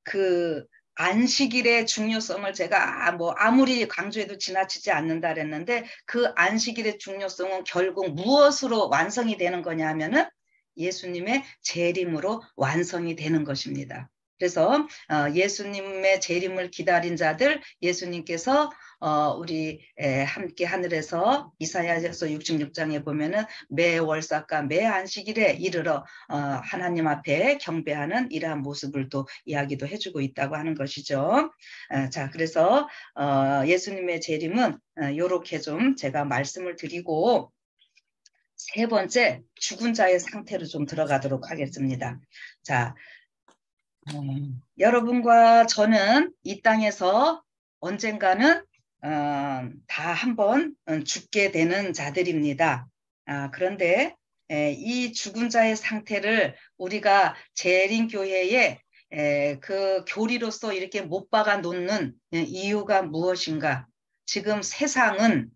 그 안식일의 중요성을 제가 뭐 아무리 강조해도 지나치지 않는다 그랬는데 그 안식일의 중요성은 결국 무엇으로 완성이 되는 거냐 하면은 예수님의 재림으로 완성이 되는 것입니다. 그래서 예수님의 재림을 기다린 자들 예수님께서 우리 함께 하늘에서 이사야서 66장에 보면은 매 월삭과 매 안식일에 이르러 하나님 앞에 경배하는 이러한 모습을 또 이야기도 해주고 있다고 하는 것이죠. 자, 그래서 예수님의 재림은 이렇게 좀 제가 말씀을 드리고 세 번째 죽은 자의 상태로 좀 들어가도록 하겠습니다. 자, 여러분과 저는 이 땅에서 언젠가는 다 한번 죽게 되는 자들입니다. 그런데 이 죽은 자의 상태를 우리가 재림교회에 그 교리로서 이렇게 못 박아 놓는 이유가 무엇인가? 지금 세상은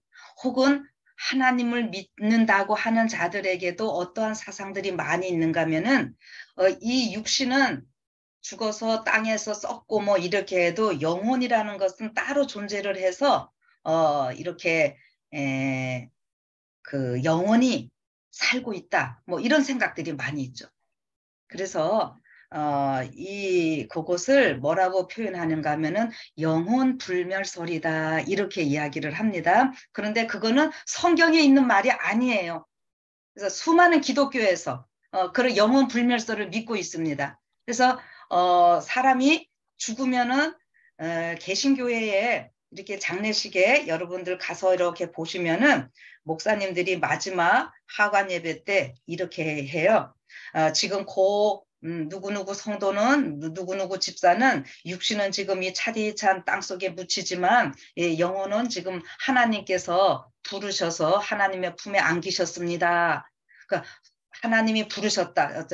혹은 하나님을 믿는다고 하는 자들에게도 어떠한 사상들이 많이 있는가 하면은 이 육신은 죽어서 땅에서 썩고 뭐 이렇게 해도 영혼이라는 것은 따로 존재를 해서 이렇게 그 영원히 살고 있다. 뭐 이런 생각들이 많이 있죠. 그래서 그것을 뭐라고 표현하는가 하면은 영혼 불멸설이다 이렇게 이야기를 합니다. 그런데 그거는 성경에 있는 말이 아니에요. 그래서 수많은 기독교에서 그런 영혼 불멸설을 믿고 있습니다. 그래서 사람이 죽으면은 개신교회에 이렇게 장례식에 여러분들 가서 이렇게 보시면은 목사님들이 마지막 하관 예배 때 이렇게 해요. 지금 누구누구 성도는 누구누구 집사는 육신은 지금 이 차디찬 땅속에 묻히지만 영혼은 지금 하나님께서 부르셔서 하나님의 품에 안기셨습니다. 그러니까 하나님이 부르셨다,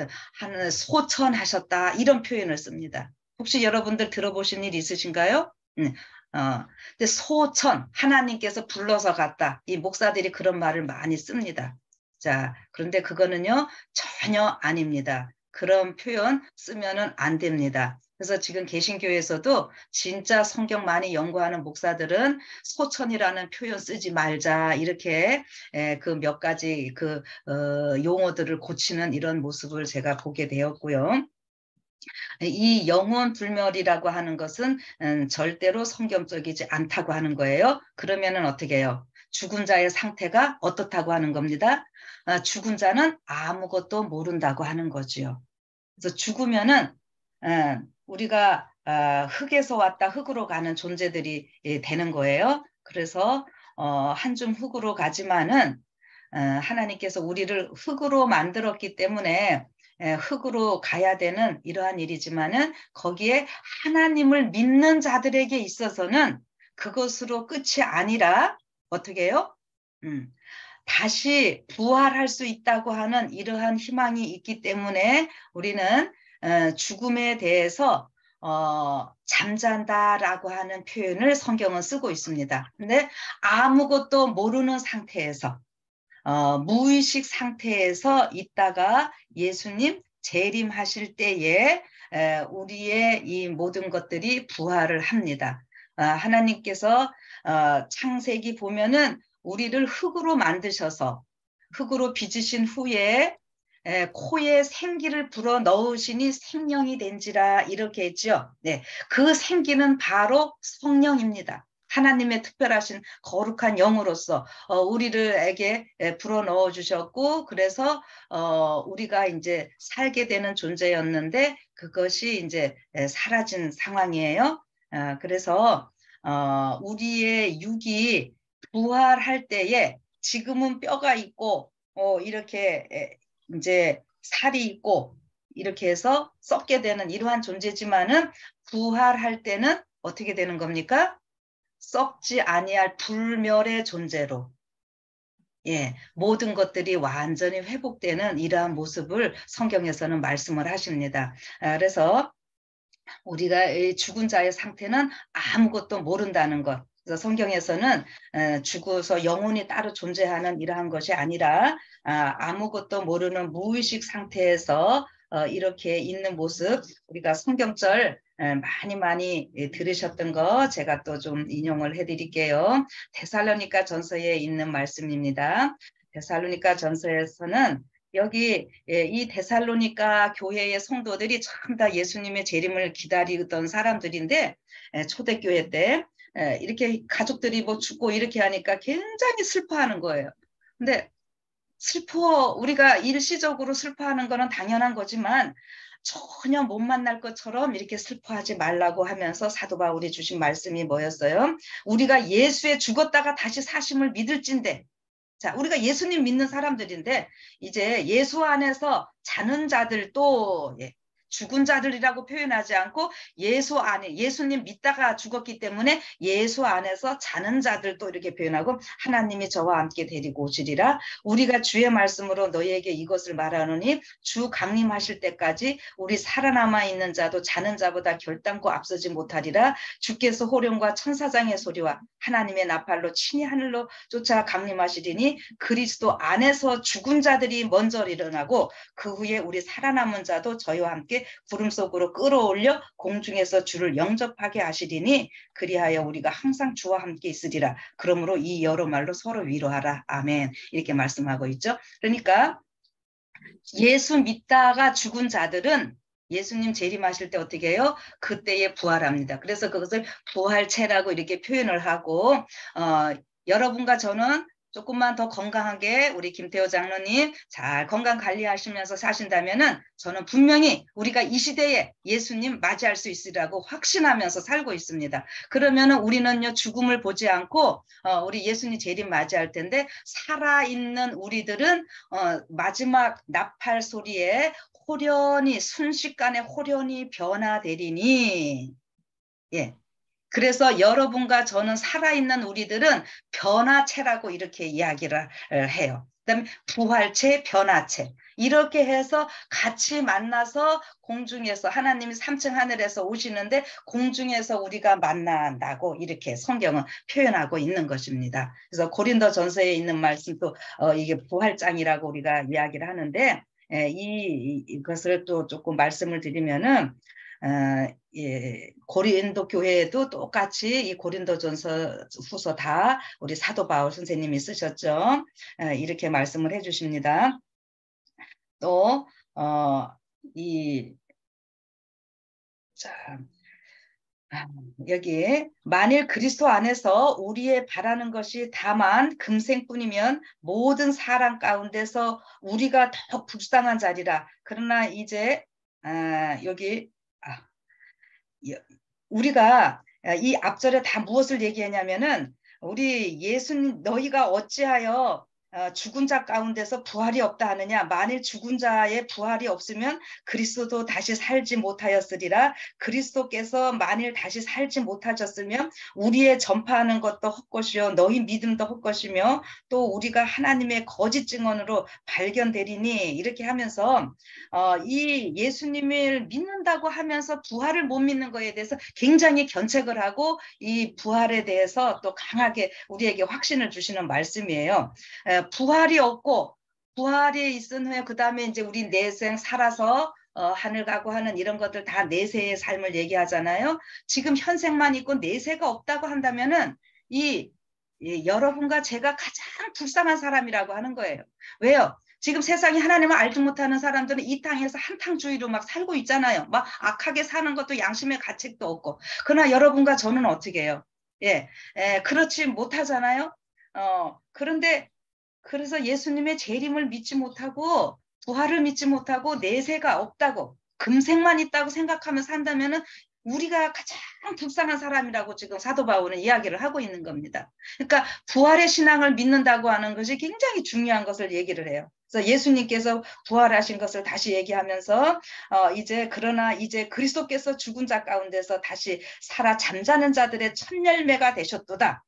소천하셨다 이런 표현을 씁니다. 혹시 여러분들 들어보신 일 있으신가요? 근데 소천, 하나님께서 불러서 갔다. 이 목사들이 그런 말을 많이 씁니다. 자, 그런데 그거는요, 전혀 아닙니다. 그런 표현 쓰면은 안 됩니다. 그래서 지금 개신교에서도 진짜 성경 많이 연구하는 목사들은 소천이라는 표현 쓰지 말자 이렇게 그 몇 가지 용어들을 고치는 이런 모습을 제가 보게 되었고요. 이 영혼 불멸이라고 하는 것은 절대로 성경적이지 않다고 하는 거예요. 그러면은 어떻게 해요? 죽은 자의 상태가 어떻다고 하는 겁니다. 죽은 자는 아무것도 모른다고 하는 거지요. 그래서 죽으면은 우리가 흙에서 왔다 흙으로 가는 존재들이 되는 거예요. 그래서 한 줌 흙으로 가지만은 하나님께서 우리를 흙으로 만들었기 때문에 흙으로 가야 되는 이러한 일이지만은 거기에 하나님을 믿는 자들에게 있어서는 그것으로 끝이 아니라 어떻게 해요? 다시 부활할 수 있다고 하는 이러한 희망이 있기 때문에 우리는 죽음에 대해서 잠잔다라고 하는 표현을 성경은 쓰고 있습니다. 근데 아무것도 모르는 상태에서 무의식 상태에서 있다가 예수님 재림하실 때에 우리의 이 모든 것들이 부활을 합니다. 하나님께서 창세기 보면은 우리를 흙으로 만드셔서 흙으로 빚으신 후에 코에 생기를 불어 넣으시니 생명이 된지라 이렇게 했죠. 네, 그 생기는 바로 성령입니다. 하나님의 특별하신 거룩한 영으로서 우리를에게 불어 넣어 주셨고 그래서 우리가 이제 살게 되는 존재였는데 그것이 이제 사라진 상황이에요. 그래서 우리의 육이 부활할 때에 지금은 뼈가 있고 이렇게 이제 살이 있고 이렇게 해서 썩게 되는 이러한 존재지만은 부활할 때는 어떻게 되는 겁니까? 썩지 아니할 불멸의 존재로 모든 것들이 완전히 회복되는 이러한 모습을 성경에서는 말씀을 하십니다. 그래서 우리가 죽은 자의 상태는 아무것도 모른다는 것. 그래서 성경에서는 죽어서 영혼이 따로 존재하는 이러한 것이 아니라 아무것도 모르는 무의식 상태에서 이렇게 있는 모습 우리가 성경절 많이 들으셨던 거 제가 또 좀 인용을 해드릴게요. 데살로니가 전서에 있는 말씀입니다. 데살로니가 전서에서는 여기 이 데살로니가 교회의 성도들이 참 다 예수님의 재림을 기다리던 사람들인데 초대교회 때 이렇게 가족들이 뭐 죽고 이렇게 하니까 굉장히 슬퍼하는 거예요. 근데 우리가 일시적으로 슬퍼하는 거는 당연한 거지만 전혀 못 만날 것처럼 이렇게 슬퍼하지 말라고 하면서 사도 바울이 주신 말씀이 뭐였어요? 우리가 예수에 죽었다가 다시 사심을 믿을진데 자, 우리가 예수님 믿는 사람들인데 이제 예수 안에서 자는 자들도 죽은 자들이라고 표현하지 않고 예수 안에, 예수님 믿다가 죽었기 때문에 예수 안에서 자는 자들도 이렇게 표현하고, 하나님이 저와 함께 데리고 오시리라. 우리가 주의 말씀으로 너희에게 이것을 말하노니 주 강림하실 때까지 우리 살아남아 있는 자도 자는 자보다 결단코 앞서지 못하리라. 주께서 호령과 천사장의 소리와 하나님의 나팔로 친히 하늘로 쫓아 강림하시리니 그리스도 안에서 죽은 자들이 먼저 일어나고 그 후에 우리 살아남은 자도 저희와 함께 구름 속으로 끌어올려 공중에서 주를 영접하게 하시리니 그리하여 우리가 항상 주와 함께 있으리라. 그러므로 이 여러 말로 서로 위로하라. 아멘. 이렇게 말씀하고 있죠. 그러니까 예수 믿다가 죽은 자들은 예수님 재림하실 때 어떻게 해요? 그때에 부활합니다. 그래서 그것을 부활체라고 이렇게 표현을 하고, 여러분과 저는 조금만 더 건강하게 우리 김태호 장로님 잘 건강 관리하시면서 사신다면은 저는 분명히 우리가 이 시대에 예수님 맞이할 수 있으리라고 확신하면서 살고 있습니다. 그러면은 우리는요 죽음을 보지 않고 우리 예수님 재림 맞이할 텐데, 살아있는 우리들은 마지막 나팔 소리에 호련히 순식간에 호련히 변화되리니, 예. 그래서 여러분과 저는 살아있는 우리들은 변화체라고 이렇게 이야기를 해요. 그다음에 부활체, 변화체. 이렇게 해서 같이 만나서 공중에서 하나님이 3층 하늘에서 오시는데 공중에서 우리가 만난다고 이렇게 성경은 표현하고 있는 것입니다. 그래서 고린도전서에 있는 말씀도 이게 부활장이라고 우리가 이야기를 하는데, 이것을 또 조금 말씀을 드리면은 고린도 교회에도 똑같이 이 고린도전서 후서 다 우리 사도 바울 선생님이 쓰셨죠. 이렇게 말씀을 해주십니다. 또 자, 여기에 만일 그리스도 안에서 우리의 바라는 것이 다만 금생뿐이면 모든 사람 가운데서 우리가 더 불쌍한 자리라. 그러나 이제 여기 우리가 이 앞절에 다 무엇을 얘기하냐면은, 우리 예수님 너희가 어찌하여 죽은 자 가운데서 부활이 없다 하느냐. 만일 죽은 자의 부활이 없으면 그리스도도 다시 살지 못하였으리라. 그리스도께서 만일 다시 살지 못하셨으면 우리의 전파하는 것도 헛것이요 너희 믿음도 헛것이며 또 우리가 하나님의 거짓 증언으로 발견되리니, 이렇게 하면서 이 예수님을 믿는다고 하면서 부활을 못 믿는 거에 대해서 굉장히 견책을 하고 이 부활에 대해서 또 강하게 우리에게 확신을 주시는 말씀이에요. 부활이 없고 부활이 있은 후에 그 다음에 이제 우리 내생 살아서 하늘 가고 하는 이런 것들 다 내세의 삶을 얘기하잖아요. 지금 현생만 있고 내세가 없다고 한다면은 여러분과 제가 가장 불쌍한 사람이라고 하는 거예요. 왜요? 지금 세상에 하나님을 알지 못하는 사람들은 이 땅에서 한탕주의로 막 살고 있잖아요. 막 악하게 사는 것도 양심의 가책도 없고. 그러나 여러분과 저는 어떻게 해요? 그렇지 못하잖아요. 그런데 그래서 예수님의 재림을 믿지 못하고 부활을 믿지 못하고 내세가 없다고 금생만 있다고 생각하며 산다면은 우리가 가장 불쌍한 사람이라고 지금 사도 바울은 이야기를 하고 있는 겁니다. 그러니까 부활의 신앙을 믿는다고 하는 것이 굉장히 중요한 것을 얘기를 해요. 그래서 예수님께서 부활하신 것을 다시 얘기하면서 그러나 이제 그리스도께서 죽은 자 가운데서 다시 살아 잠자는 자들의 첫 열매가 되셨도다.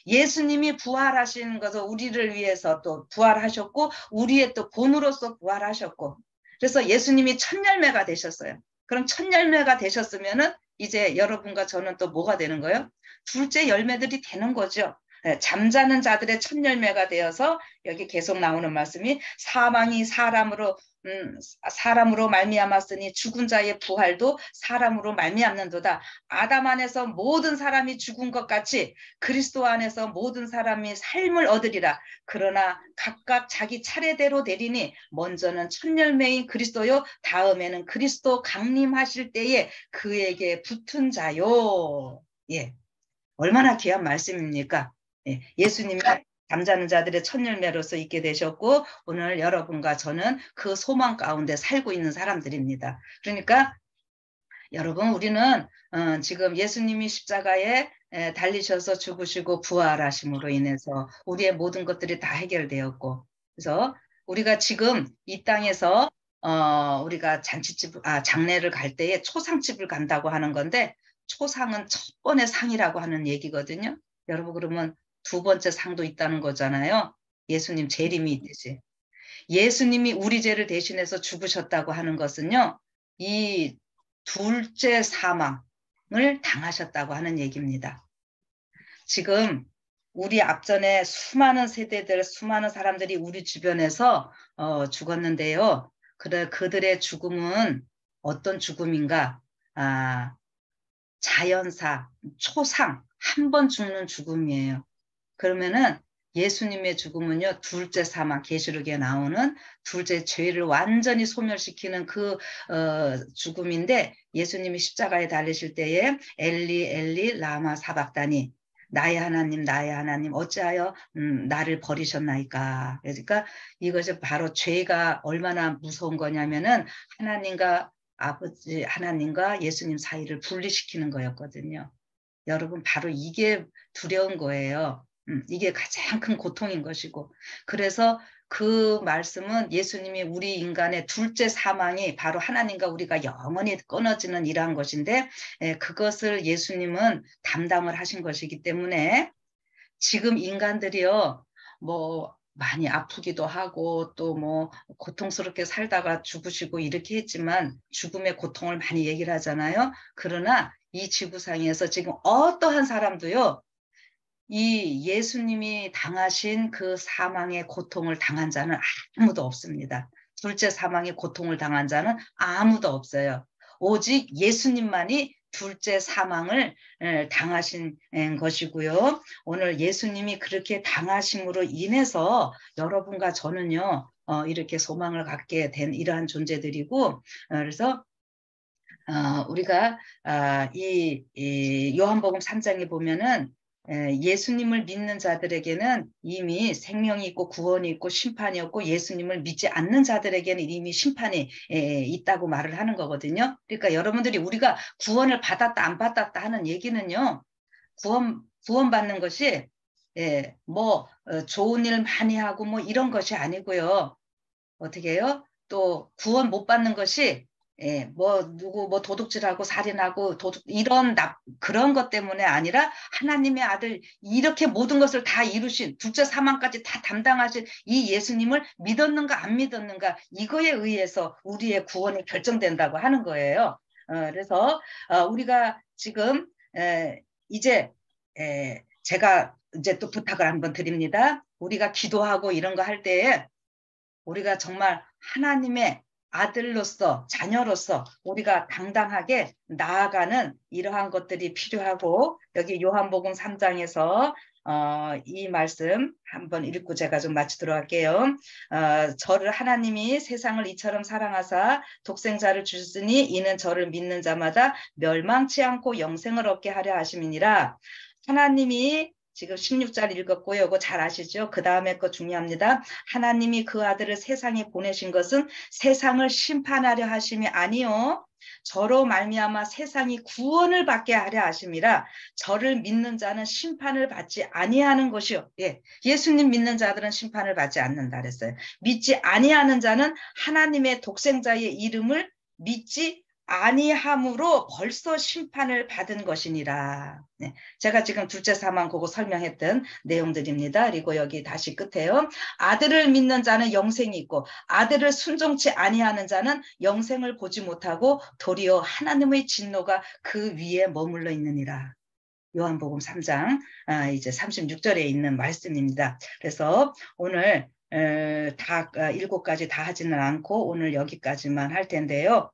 예수님이 부활하신 것을 우리를 위해서 또 부활하셨고 우리의 또 본으로서 부활하셨고, 그래서 예수님이 첫 열매가 되셨어요. 그럼 첫 열매가 되셨으면은 이제 여러분과 저는 또 뭐가 되는 거예요? 둘째 열매들이 되는 거죠. 잠자는 자들의 첫 열매가 되어서 여기 계속 나오는 말씀이 사망이 사람으로 말미암았으니 죽은 자의 부활도 사람으로 말미암는도다. 아담 안에서 모든 사람이 죽은 것 같이 그리스도 안에서 모든 사람이 삶을 얻으리라. 그러나 각각 자기 차례대로 되리니 먼저는 첫 열매인 그리스도요 다음에는 그리스도 강림하실 때에 그에게 붙은 자요. 예, 얼마나 귀한 말씀입니까? 예수님이 잠자는 자들의 첫 열매로서 있게 되셨고 오늘 여러분과 저는 그 소망 가운데 살고 있는 사람들입니다. 그러니까 여러분, 우리는 지금 예수님이 십자가에 달리셔서 죽으시고 부활하심으로 인해서 우리의 모든 것들이 다 해결되었고, 그래서 우리가 지금 이 땅에서 우리가 장례를 갈 때에 초상집을 간다고 하는 건데 초상은 첫 번의 상이라고 하는 얘기거든요. 여러분 그러면 두 번째 상도 있다는 거잖아요. 예수님 재림이 있듯이. 예수님이 우리 죄를 대신해서 죽으셨다고 하는 것은요. 이 둘째 사망을 당하셨다고 하는 얘기입니다. 지금 우리 앞전에 수많은 세대들, 수많은 사람들이 우리 주변에서 죽었는데요. 그들의 죽음은 어떤 죽음인가? 자연사, 초상, 한 번 죽는 죽음이에요. 그러면은 예수님의 죽음은요, 둘째 사망, 계시록에 나오는 둘째 죄를 완전히 소멸시키는 그 죽음인데 예수님이 십자가에 달리실 때에 엘리 엘리 라마 사박다니 나의 하나님 어찌하여 나를 버리셨나이까. 그러니까 이것이 바로 죄가 얼마나 무서운 거냐면은 하나님과 아버지 하나님과 예수님 사이를 분리시키는 거였거든요. 여러분 바로 이게 두려운 거예요. 이게 가장 큰 고통인 것이고 그래서 그 말씀은 예수님이 우리 인간의 둘째 사망이 바로 하나님과 우리가 영원히 끊어지는 이러한 것인데 그것을 예수님은 담당을 하신 것이기 때문에 지금 인간들이요 뭐 많이 아프기도 하고 또 뭐 고통스럽게 살다가 죽으시고 이렇게 했지만 죽음의 고통을 많이 얘기를 하잖아요. 그러나 이 지구상에서 지금 어떠한 사람도요 이 예수님이 당하신 그 사망의 고통을 당한 자는 아무도 없습니다. 둘째 사망의 고통을 당한 자는 아무도 없어요. 오직 예수님만이 둘째 사망을 당하신 것이고요. 오늘 예수님이 그렇게 당하심으로 인해서 여러분과 저는요, 이렇게 소망을 갖게 된 이러한 존재들이고, 그래서 우리가 이 요한복음 3장에 보면은 예수님을 믿는 자들에게는 이미 생명이 있고 구원이 있고 심판이 없고 예수님을 믿지 않는 자들에게는 이미 심판이 있다고 말을 하는 거거든요. 그러니까 여러분들이 우리가 구원을 받았다 안 받았다 하는 얘기는요. 구원받는 것이 좋은 일 많이 하고 뭐 이런 것이 아니고요. 어떻게 해요? 또 구원 못 받는 것이 누구 도둑질하고 살인하고 그런 것 때문에 아니라 하나님의 아들 이렇게 모든 것을 다 이루신 둘째 사망까지 다 담당하신 이 예수님을 믿었는가 안 믿었는가 이거에 의해서 우리의 구원이 결정된다고 하는 거예요. 그래서 우리가 지금 이제 제가 이제 또 부탁을 한번 드립니다. 우리가 기도하고 이런 거 할 때에 우리가 정말 하나님의 아들로서 자녀로서 우리가 당당하게 나아가는 이러한 것들이 필요하고 여기 요한복음 3장에서 이 말씀 한번 읽고 제가 좀 마치도록 할게요. 저를 하나님이 세상을 이처럼 사랑하사 독생자를 주셨으니 이는 저를 믿는 자마다 멸망치 않고 영생을 얻게 하려 하심이니라. 하나님이 지금 16절 읽었고요. 이거 잘 아시죠? 그 다음에 거 중요합니다. 하나님이 그 아들을 세상에 보내신 것은 세상을 심판하려 하심이 아니요. 저로 말미암아 세상이 구원을 받게 하려 하심이라. 저를 믿는 자는 심판을 받지 아니하는 것이요. 예수님 믿는 자들은 심판을 받지 않는다 그랬어요. 믿지 아니하는 자는 하나님의 독생자의 이름을 믿지 아니함으로 벌써 심판을 받은 것이니라. 제가 지금 둘째 사망 그거 설명했던 내용들입니다. 그리고 여기 다시 끝에요. 아들을 믿는 자는 영생이 있고 아들을 순종치 아니하는 자는 영생을 보지 못하고 도리어 하나님의 진노가 그 위에 머물러 있느니라. 요한복음 3장 이제 36절에 있는 말씀입니다. 그래서 오늘 다 7가지 다 하지는 않고 오늘 여기까지만 할 텐데요.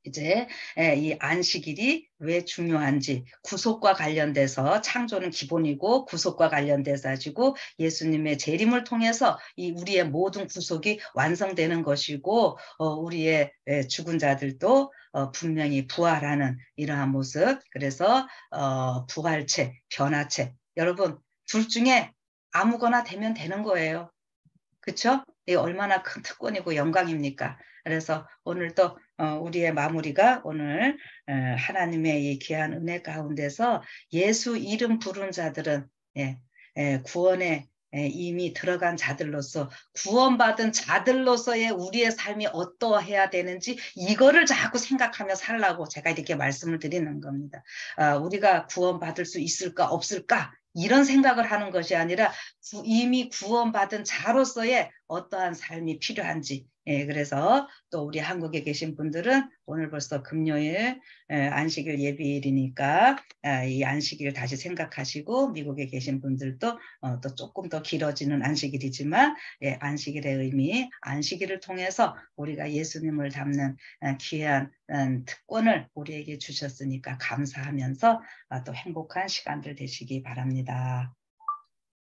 이제 이 안식일이 왜 중요한지 구속과 관련돼서 창조는 기본이고 구속과 관련돼서 가지고 예수님의 재림을 통해서 이 우리의 모든 구속이 완성되는 것이고 우리의 죽은 자들도 분명히 부활하는 이러한 모습. 그래서 부활체, 변화체. 여러분 둘 중에 아무거나 되면 되는 거예요. 그렇죠? 이게 얼마나 큰 특권이고 영광입니까? 그래서 오늘 또 우리의 마무리가 오늘 하나님의 이 귀한 은혜 가운데서 예수 이름 부른 자들은 구원의 이미 들어간 자들로서 구원받은 자들로서의 우리의 삶이 어떠해야 되는지 이거를 자꾸 생각하며 살라고 제가 이렇게 말씀을 드리는 겁니다. 우리가 구원받을 수 있을까 없을까 이런 생각을 하는 것이 아니라 이미 구원받은 자로서의 어떠한 삶이 필요한지. 그래서 또 우리 한국에 계신 분들은 오늘 벌써 금요일 안식일 예비일이니까 이 안식일 다시 생각하시고, 미국에 계신 분들도 또 조금 더 길어지는 안식일이지만 안식일의 의미, 안식일을 통해서 우리가 예수님을 닮는 귀한 특권을 우리에게 주셨으니까 감사하면서 또 행복한 시간들 되시기 바랍니다.